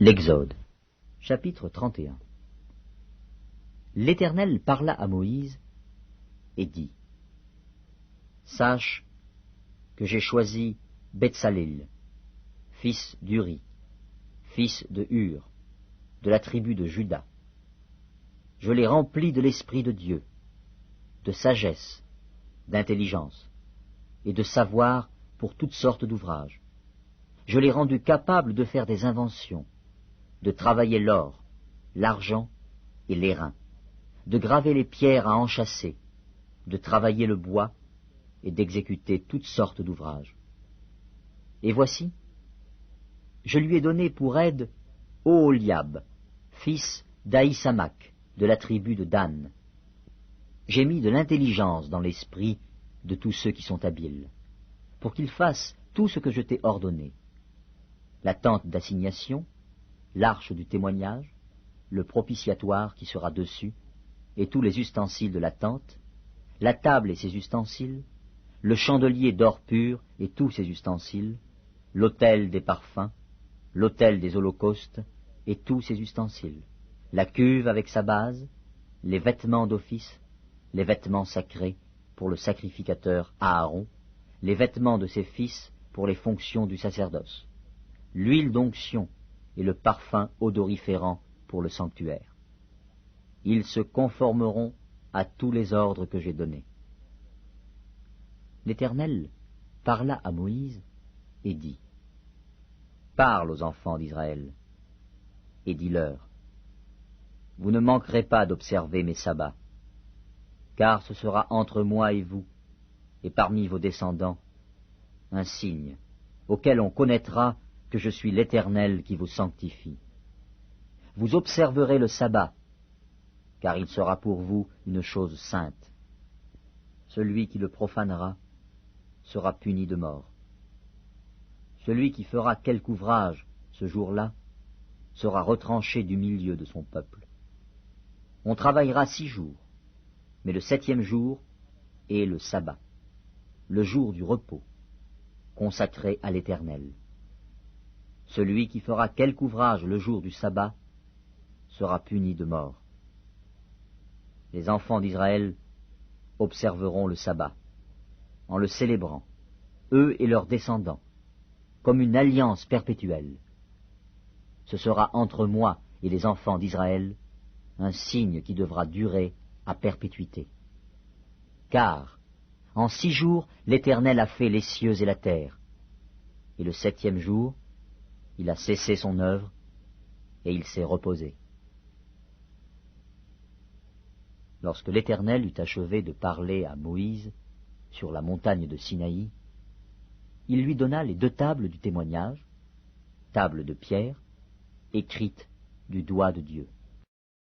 L'Exode, chapitre 31. L'Éternel parla à Moïse et dit: Sache que j'ai choisi Betsalil, fils d'Uri, fils de Hur, de la tribu de Juda. Je l'ai rempli de l'Esprit de Dieu, de sagesse, d'intelligence et de savoir pour toutes sortes d'ouvrages. Je l'ai rendu capable de faire des inventions, de travailler l'or, l'argent et l'airain, de graver les pierres à enchâsser, de travailler le bois et d'exécuter toutes sortes d'ouvrages. Et voici, je lui ai donné pour aide Oholiab, fils d'Ahisamach, de la tribu de Dan. J'ai mis de l'intelligence dans l'esprit de tous ceux qui sont habiles, pour qu'ils fassent tout ce que je t'ai ordonné. La tente d'assignation, l'arche du témoignage, le propitiatoire qui sera dessus, et tous les ustensiles de la tente, la table et ses ustensiles, le chandelier d'or pur et tous ses ustensiles, l'autel des parfums, l'autel des holocaustes et tous ses ustensiles, la cuve avec sa base, les vêtements d'office, les vêtements sacrés pour le sacrificateur Aaron, les vêtements de ses fils pour les fonctions du sacerdoce, l'huile d'onction et le parfum odoriférant pour le sanctuaire. Ils se conformeront à tous les ordres que j'ai donnés. L'Éternel parla à Moïse et dit: Parle aux enfants d'Israël et dis-leur: Vous ne manquerez pas d'observer mes sabbats, car ce sera entre moi et vous, et parmi vos descendants, un signe auquel on connaîtra que je suis l'Éternel qui vous sanctifie. Vous observerez le sabbat, car il sera pour vous une chose sainte. Celui qui le profanera sera puni de mort. Celui qui fera quelque ouvrage ce jour-là sera retranché du milieu de son peuple. On travaillera 6 jours, mais le 7e jour est le sabbat, le jour du repos, consacré à l'Éternel. Celui qui fera quelque ouvrage le jour du sabbat sera puni de mort. Les enfants d'Israël observeront le sabbat, en le célébrant, eux et leurs descendants, comme une alliance perpétuelle. Ce sera entre moi et les enfants d'Israël un signe qui devra durer à perpétuité. Car, en 6 jours, l'Éternel a fait les cieux et la terre, et le 7e jour, il a cessé son œuvre, et il s'est reposé. Lorsque l'Éternel eut achevé de parler à Moïse sur la montagne de Sinaï, il lui donna les 2 tables du témoignage, tables de pierre, écrites du doigt de Dieu.